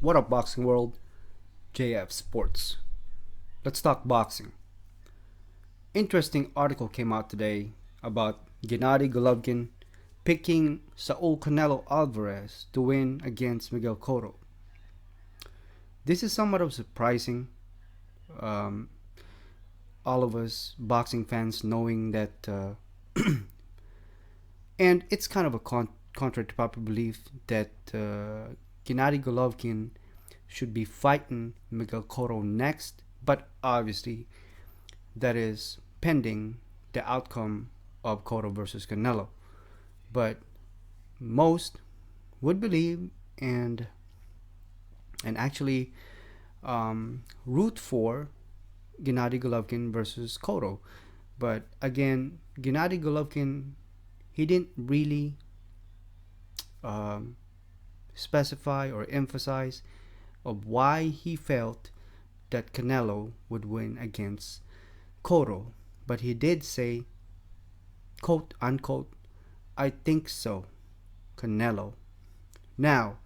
What up, boxing world? JF Sports. Let's talk boxing. Interesting article came out today about Gennady Golovkin picking Saul Canelo Alvarez to win against Miguel Cotto. This is somewhat of surprising. Um, all of us boxing fans knowing that, and it's kind of a contrary to popular belief that Gennady Golovkin should be fighting Miguel Cotto next, but obviously that is pending the outcome of Cotto versus Canelo. But most would believe and actually root for Gennady Golovkin versus Cotto. But again, Gennady Golovkin, he didn't really specify or emphasize of why he felt that Canelo would win against Cotto, but he did say, quote unquote, "I think so, Canelo." Now,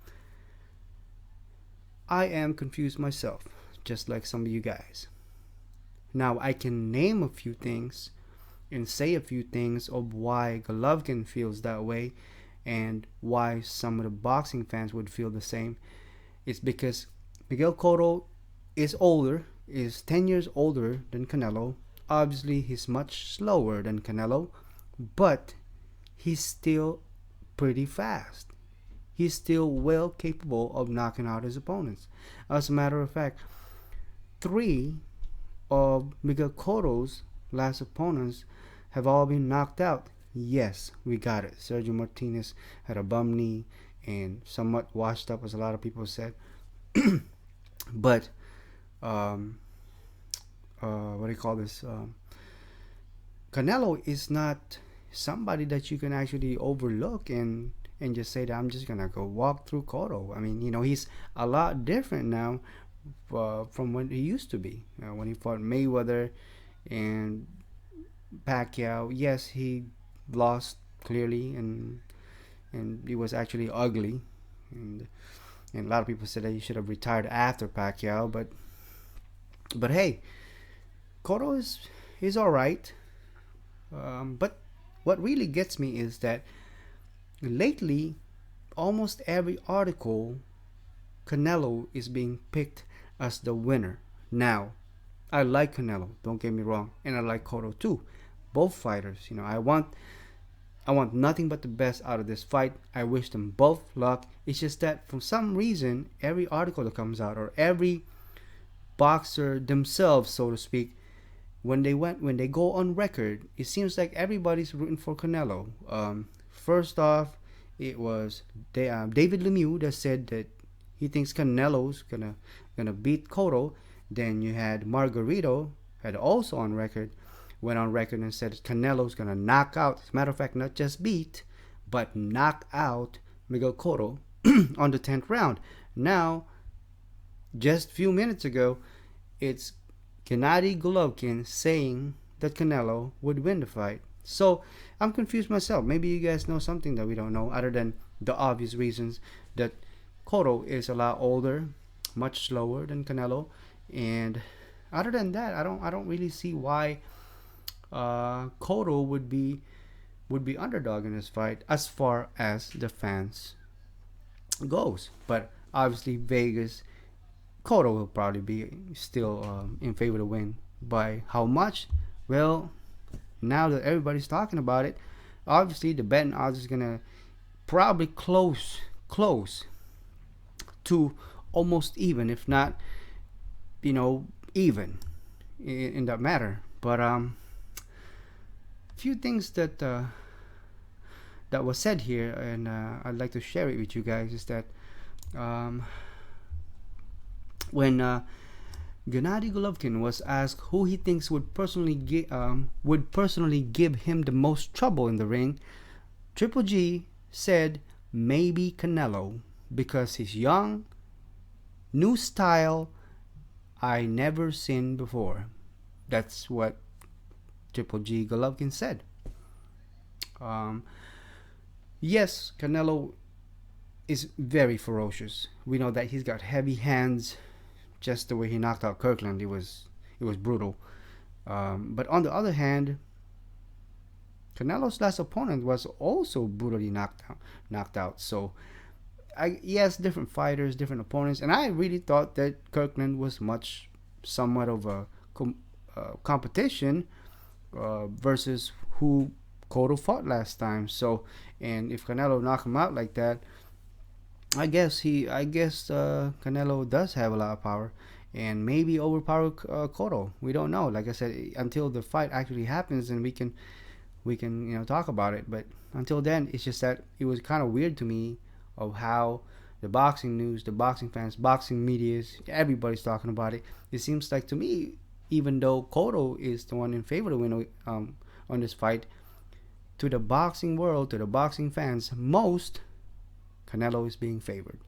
I am confused myself, just like some of you guys. Now, I can name a few things and say a few things of why Golovkin feels that way and why some of the boxing fans would feel the same. It's because Miguel Cotto is older, is 10 years older than Canelo. Obviously, he's much slower than Canelo, but he's still pretty fast. He's still well capable of knocking out his opponents. As a matter of fact, 3 of Miguel Cotto's last opponents have all been knocked out. Yes, we got it. Sergio Martinez had a bum knee and somewhat washed up, as a lot of people said. But what do you call this? Canelo is not somebody that you can actually overlook and just say that I'm just gonna go walk through Cotto. I mean, he's a lot different now from when he used to be. When he fought Mayweather and Pacquiao, yes, he lost clearly, and he was actually ugly, and a lot of people said that he should have retired after Pacquiao, but hey, Cotto is all right. But what really gets me is that lately, almost every article, Canelo is being picked as the winner. Now, I like Canelo, don't get me wrong, and I like Cotto too. Both fighters, I want nothing but the best out of this fight. I wish them both luck. It's just that for some reason, every article that comes out, or every boxer themselves, so to speak, when they go on record, it seems like everybody's rooting for Canelo. First off, it was David Lemieux that said that he thinks Canelo's gonna beat Cotto. Then you had Margarito, had also went on record and said Canelo's gonna knock out. As a matter of fact, not just beat, but knock out Miguel Cotto on the 10th round. Now, just a few minutes ago, it's Gennady Golovkin saying that Canelo would win the fight. So I'm confused myself. Maybe you guys know something that we don't know, other than the obvious reasons that Cotto is a lot older, much slower than Canelo, and other than that, I don't really see why Cotto would be underdog in this fight as far as the fans goes. But obviously, Vegas, Cotto will probably be still in favor to win. By how much? Well, now that everybody's talking about it, obviously the betting odds is gonna probably close to almost even, if not, even in that matter. But few things that was said here, and I'd like to share it with you guys, is that when Gennady Golovkin was asked who he thinks would personally give him the most trouble in the ring, Triple G said maybe Canelo, because he's young, new style, I never seen before. That's what Triple G Golovkin said. Yes, Canelo is very ferocious. We know that he's got heavy hands. Just the way he knocked out Kirkland, it was brutal. But on the other hand, Canelo's last opponent was also brutally knocked out. So yes, different fighters, different opponents, and I really thought that Kirkland was somewhat of a competition versus who Cotto fought last time. So, and if Canelo knocked him out like that, I guess Canelo does have a lot of power, and maybe overpower Cotto. We don't know. Like I said, until the fight actually happens, and we can talk about it. But until then, it's just that it was kind of weird to me of how the boxing news, the boxing fans, boxing medias, everybody's talking about it. It seems like to me, even though Cotto is the one in favor to win on this fight, to the boxing world, to the boxing fans, most Canelo is being favored.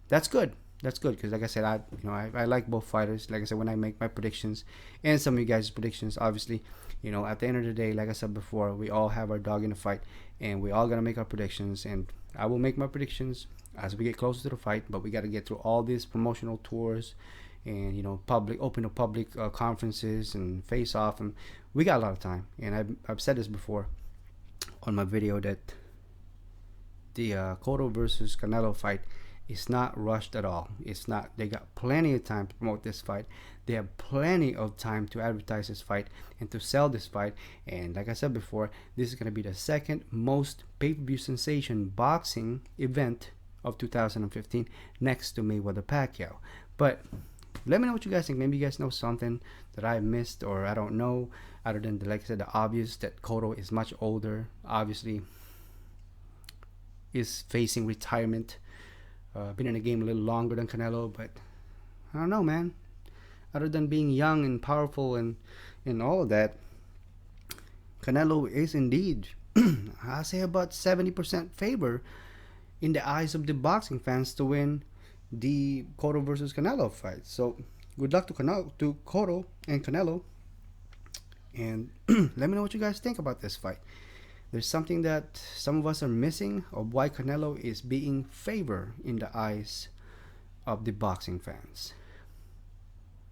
That's good. That's good because, like I said, I like both fighters. Like I said, when I make my predictions and some of you guys' predictions, obviously, at the end of the day, like I said before, we all have our dog in the fight, and we all gotta make our predictions. And I will make my predictions as we get closer to the fight. But we gotta get through all these promotional tours, and open to public conferences and face off, and we got a lot of time. And I've said this before on my video that the Cotto versus Canelo fight is not rushed at all. It's not. They got plenty of time to promote this fight. They have plenty of time to advertise this fight and to sell this fight. And like I said before, this is going to be the second most pay-per-view sensation boxing event of 2015, next to Mayweather Pacquiao. But let me know what you guys think. Maybe you guys know something that I missed or I don't know, other than like I said, the obvious that Cotto is much older. Obviously, is facing retirement. Been in the game a little longer than Canelo, but I don't know, man. Other than being young and powerful and all of that, Canelo is indeed, I say about 70% favor in the eyes of the boxing fans to win the Cotto versus Canelo fight. So good luck to Cotto and Canelo, and let me know what you guys think about this fight. There's something that some of us are missing of why Canelo is being favored in the eyes of the boxing fans.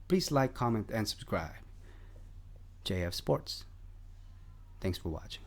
Please like, comment, and subscribe. JF Sports. Thanks for watching.